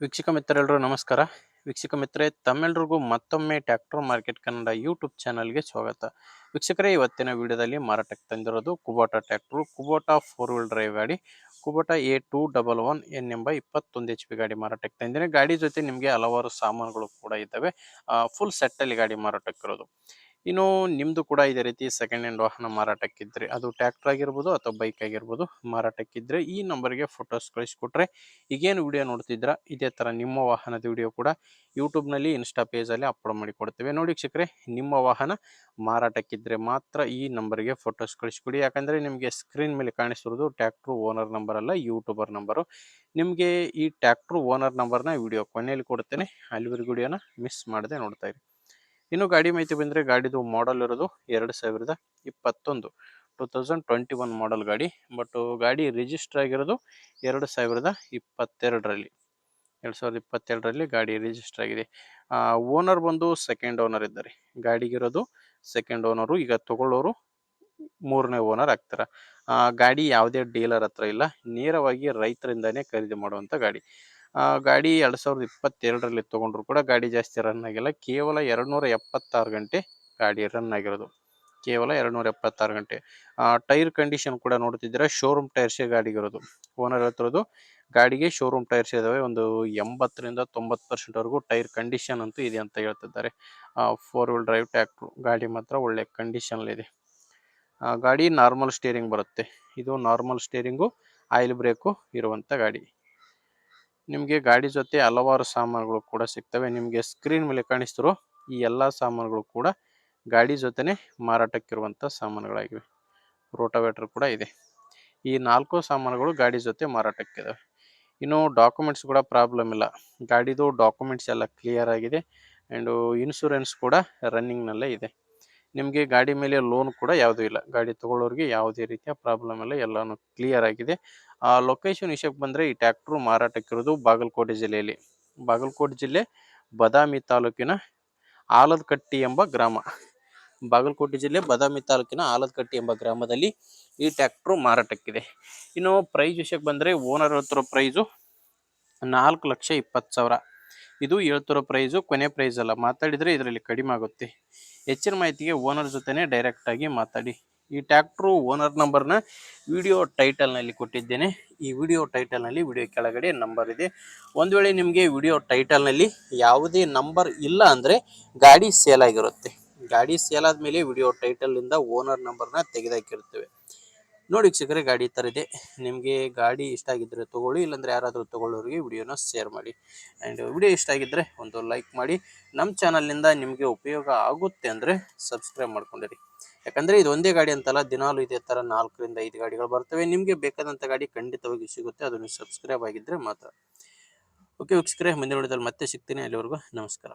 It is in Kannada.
ವೀಕ್ಷಕ ಮಿತ್ರರೆಲ್ಲರೂ ನಮಸ್ಕಾರ. ವೀಕ್ಷಕ ಮಿತ್ರರೇ, ತಮ್ಮೆಲ್ಲರಿಗೂ ಮತ್ತೊಮ್ಮೆ ಟ್ರ್ಯಾಕ್ಟರ್ ಮಾರ್ಕೆಟ್ ಕನ್ನಡ ಯೂಟ್ಯೂಬ್ ಚಾನಲ್ಗೆ ಸ್ವಾಗತ. ವೀಕ್ಷಕರೇ, ಇವತ್ತಿನ ವಿಡಿಯೋದಲ್ಲಿ ಮಾರಾಟಕ್ಕೆ ತಂದಿರೋದು Kubota tractor, Kubota 4 wheel drive ಗಾಡಿ, ಕುಬೋಟಾ A211N ಎಂಬ 21 HP ಗಾಡಿ ಮಾರಾಟಕ್ಕೆ ತಂದಿದೆ. ಗಾಡಿ ಜೊತೆ ನಿಮಗೆ ಹಲವಾರು ಸಾಮಾನುಗಳು ಕೂಡ ಇದ್ದಾವೆ. ಫುಲ್ ಸೆಟ್ಟಲ್ಲಿ ಗಾಡಿ ಮಾರಾಟಕ್ಕಿರೋದು. ಇನ್ನು ನಿಮ್ಮದು ಕೂಡ ಇದೇ ರೀತಿ ಸೆಕೆಂಡ್ ಹ್ಯಾಂಡ್ ವಾಹನ ಮಾರಾಟಕ್ಕಿದ್ರೆ, ಅದು ಟ್ರ್ಯಾಕ್ಟರ್ ಆಗಿರ್ಬೋದು ಅಥವಾ ಬೈಕ್ ಆಗಿರ್ಬೋದು, ಮಾರಾಟಕ್ಕಿದ್ರೆ ಈ ನಂಬರ್ಗೆ ಫೋಟೋಸ್ ಕಳಿಸ್ಕೊಟ್ರೆ ಈಗೇನು ವಿಡಿಯೋ ನೋಡ್ತಿದ್ರ ಇದೇ ಥರ ನಿಮ್ಮ ವಾಹನದ ವಿಡಿಯೋ ಕೂಡ ಯೂಟ್ಯೂಬ್ನಲ್ಲಿ ಇನ್ಸ್ಟಾ ಪೇಜಲ್ಲಿ ಅಪ್ಲೋಡ್ ಮಾಡಿ ಕೊಡ್ತೇವೆ. ನೋಡಿ ವೀಕ್ಷಕರೇ, ನಿಮ್ಮ ವಾಹನ ಮಾರಾಟಕ್ಕಿದ್ರೆ ಮಾತ್ರ ಈ ನಂಬರ್ಗೆ ಫೋಟೋಸ್ ಕಳಿಸ್ಕೊಡಿ. ಯಾಕಂದರೆ ನಿಮಗೆ ಸ್ಕ್ರೀನ್ ಮೇಲೆ ಕಾಣಿಸಿರೋದು ಟ್ರ್ಯಾಕ್ಟ್ರು ಓನರ್ ನಂಬರ್ ಅಲ್ಲ, ಯೂಟ್ಯೂಬರ್ ನಂಬರು. ನಿಮಗೆ ಈ ಟ್ರ್ಯಾಕ್ಟ್ರು ಓನರ್ ನಂಬರ್ನ ವಿಡಿಯೋ ಕೊನೆಯಲ್ಲಿ ಕೊಡ್ತೇನೆ, ಅಲ್ಲಿವರೆಗೂ ವಿಡಿಯೋನ ಮಿಸ್ ಮಾಡದೆ ನೋಡ್ತಾ ಇರಿ. ಇನ್ನು ಗಾಡಿ ಮಾಹಿತಿ ಬಂದರೆ, ಗಾಡಿದು ಮಾಡಲ್ ಇರೋದು 2021 2021 ಮಾಡಲ್ ಗಾಡಿ. ಬಟ್ ಗಾಡಿ ರಿಜಿಸ್ಟರ್ ಆಗಿರೋದು 2022ರಲ್ಲಿ 2022ರಲ್ಲಿ ಗಾಡಿ ರಿಜಿಸ್ಟರ್ ಆಗಿದೆ. ಓನರ್ ಬಂದು ಸೆಕೆಂಡ್ ಓನರ್ ಇದ್ದಾರೆ. ಗಾಡಿಗಿರೋದು ಸೆಕೆಂಡ್ ಓನರು. ಈಗ ತಗೊಳ್ಳೋರು 3ನೇ ಓನರ್ ಆಗ್ತಾರೆ. ಗಾಡಿ ಯಾವುದೇ ಡೀಲರ್ ಹತ್ರ ಇಲ್ಲ, ನೇರವಾಗಿ ರೈತರಿಂದಾನೇ ಖರೀದಿ ಮಾಡುವಂಥ ಗಾಡಿ. ಗಾಡಿ 2022ರಲ್ಲಿ ತೊಗೊಂಡ್ರು ಕೂಡ ಗಾಡಿ ಜಾಸ್ತಿ ರನ್ ಆಗಿಲ್ಲ. ಕೇವಲ 276 ಗಂಟೆ ಗಾಡಿ ರನ್ ಆಗಿರೋದು, ಕೇವಲ 276 ಗಂಟೆ. ಟೈರ್ ಕಂಡೀಷನ್ ಕೂಡ ನೋಡ್ತಿದ್ದೀರಾ, ಶೋರೂಮ್ ಟೈರ್ಸೇ ಗಾಡಿಗಿರೋದು. ಓನರ್ ಹೇಳ್ತಿರೋದು ಗಾಡಿಗೆ ಶೋರೂಮ್ ಟೈರ್ಸ್ ಇದಾವೆ. ಒಂದು 80ರಿಂದ 90% ಟೈರ್ ಕಂಡೀಷನ್ ಅಂತೂ ಇದೆ ಅಂತ ಹೇಳ್ತಿದ್ದಾರೆ. 4 ವೀಲ್ ಡ್ರೈವ್ ಟ್ರ್ಯಾಕ್ಟ್ರು, ಗಾಡಿ ಮಾತ್ರ ಒಳ್ಳೆ ಕಂಡೀಷನಲ್ಲಿದೆ. ಗಾಡಿ ನಾರ್ಮಲ್ ಸ್ಟೇರಿಂಗ್ ಬರುತ್ತೆ. ಇದು ನಾರ್ಮಲ್ ಸ್ಟೇರಿಂಗು, ಆಯಿಲ್ ಬ್ರೇಕು ಇರುವಂಥ ಗಾಡಿ. ನಿಮಗೆ ಗಾಡಿ ಜೊತೆ ಹಲವಾರು ಸಾಮಾನುಗಳು ಕೂಡ ಸಿಗ್ತವೆ. ನಿಮಗೆ ಸ್ಕ್ರೀನ್ ಮೇಲೆ ಕಾಣಿಸ್ತಿರೋ ಈ ಎಲ್ಲ ಸಾಮಾನುಗಳು ಕೂಡ ಗಾಡಿ ಜೊತೆನೆ ಮಾರಾಟಕ್ಕಿರುವಂಥ ಸಾಮಾನುಗಳಾಗಿವೆ. ರೋಟಾವೇಟರ್ ಕೂಡ ಇದೆ. ಈ 4 ಸಾಮಾನುಗಳು ಗಾಡಿ ಜೊತೆ ಮಾರಾಟಕ್ಕಿದಾವೆ. ಇನ್ನು ಡಾಕ್ಯುಮೆಂಟ್ಸ್ ಕೂಡ ಪ್ರಾಬ್ಲಮ್ ಇಲ್ಲ. ಗಾಡಿದು ಡಾಕ್ಯುಮೆಂಟ್ಸ್ ಎಲ್ಲ ಕ್ಲಿಯರ್ ಆಗಿದೆ. ಆ್ಯಂಡು ಇನ್ಶೂರೆನ್ಸ್ ಕೂಡ ರನ್ನಿಂಗ್ನಲ್ಲೇ ಇದೆ. ನಿಮಗೆ ಗಾಡಿ ಮೇಲೆ ಲೋನ್ ಕೂಡ ಯಾವುದೂ ಇಲ್ಲ. ಗಾಡಿ ತೊಗೊಳ್ಳೋರಿಗೆ ಯಾವುದೇ ರೀತಿಯ ಪ್ರಾಬ್ಲಮ್ ಇಲ್ಲ, ಎಲ್ಲನೂ ಕ್ಲಿಯರ್ ಆಗಿದೆ. ಲೊಕೇಶನ್ ವಿಷಯಕ್ಕೆ ಬಂದರೆ, ಈ ಟ್ರ್ಯಾಕ್ಟ್ರು ಮಾರಾಟಕ್ಕಿರೋದು ಬಾಗಲಕೋಟೆ ಜಿಲ್ಲೆಯಲ್ಲಿ. ಬಾಗಲಕೋಟೆ ಜಿಲ್ಲೆ ಬದಾಮಿ ತಾಲೂಕಿನ ಆಲದಕಟ್ಟಿ ಎಂಬ ಗ್ರಾಮ. ಬಾಗಲಕೋಟೆ ಜಿಲ್ಲೆ ಬದಾಮಿ ತಾಲೂಕಿನ ಆಲದಕಟ್ಟಿ ಎಂಬ ಗ್ರಾಮದಲ್ಲಿ ಈ ಟ್ರ್ಯಾಕ್ಟ್ರು ಮಾರಾಟಕ್ಕಿದೆ. ಇನ್ನು ಪ್ರೈಸ್ ವಿಷಯಕ್ಕೆ ಬಂದರೆ, ಓನರ್ ಹೇಳ್ತಿರೋ ಪ್ರೈಸು 4,20,000. ಇದು ಹೇಳ್ತಿರೋ ಪ್ರೈಸು, ಕೊನೆ ಪ್ರೈಸ್ ಅಲ್ಲ. ಮಾತಾಡಿದರೆ ಇದರಲ್ಲಿ ಕಡಿಮೆ ಆಗುತ್ತೆ. ಹೆಚ್ಚಿನ ಮಾಹಿತಿಗೆ ಓನರ್ ಜೊತೆನೇ ಡೈರೆಕ್ಟಾಗಿ ಮಾತಾಡಿ. ಈ ಟ್ರ್ಯಾಕ್ಟ್ರು ಓನರ್ ನಂಬರ್ನ ವಿಡಿಯೋ ಟೈಟಲ್ನಲ್ಲಿ ಕೊಟ್ಟಿದ್ದೇನೆ. ಈ ವಿಡಿಯೋ ಟೈಟಲ್ನಲ್ಲಿ ವಿಡಿಯೋ ಕೆಳಗಡೆ ನಂಬರ್ ಇದೆ. ಒಂದು ವೇಳೆ ನಿಮಗೆ ವಿಡಿಯೋ ಟೈಟಲ್ನಲ್ಲಿ ಯಾವುದೇ ನಂಬರ್ ಇಲ್ಲ ಅಂದರೆ ಗಾಡಿ ಸೇಲ್ ಆಗಿರುತ್ತೆ. ಗಾಡಿ ಸೇಲ್ ಆದಮೇಲೆ ವಿಡಿಯೋ ಟೈಟಲಿಂದ ಓನರ್ ನಂಬರ್ನ ತೆಗೆದಾಕಿರ್ತೇವೆ. ನೋಡಿ ವೀಕ್ಷಕರೇ, ಗಾಡಿ ಈ ಥರ ಇದೆ. ನಿಮಗೆ ಗಾಡಿ ಇಷ್ಟ ಆಗಿದ್ದರೆ ತೊಗೊಳ್ಳಿ, ಇಲ್ಲಾಂದರೆ ಯಾರಾದರೂ ತೊಗೊಳ್ಳೋರಿಗೆ ವಿಡಿಯೋನ ಶೇರ್ ಮಾಡಿ. ಆ್ಯಂಡ್ ವಿಡಿಯೋ ಇಷ್ಟ ಆಗಿದ್ದರೆ ಒಂದು ಲೈಕ್ ಮಾಡಿ. ನಮ್ಮ ಚಾನಲ್ನಿಂದ ನಿಮಗೆ ಉಪಯೋಗ ಆಗುತ್ತೆ ಅಂದರೆ ಸಬ್ಸ್ಕ್ರೈಬ್ ಮಾಡ್ಕೊಂಡಿರಿ. ಯಾಕಂದರೆ ಇದು ಒಂದೇ ಗಾಡಿ ಅಂತಲ್ಲ, ದಿನಾಲು ಇದೇ ಥರ 4ರಿಂದ 5 ಗಾಡಿಗಳು ಬರ್ತವೆ. ನಿಮಗೆ ಬೇಕಾದಂಥ ಗಾಡಿ ಖಂಡಿತವಾಗಿ ಸಿಗುತ್ತೆ, ಅದು ನೀವು ಸಬ್ಸ್ಕ್ರೈಬ್ ಆಗಿದ್ದರೆ ಮಾತ್ರ. ಓಕೆ ವೀಕ್ಷಕರೇ, ಮುಂದಿನ ವಿಡಿಯೋದಲ್ಲಿ ಮತ್ತೆ ಸಿಗ್ತೀನಿ. ಅಲ್ಲಿವರೆಗೂ ನಮಸ್ಕಾರ.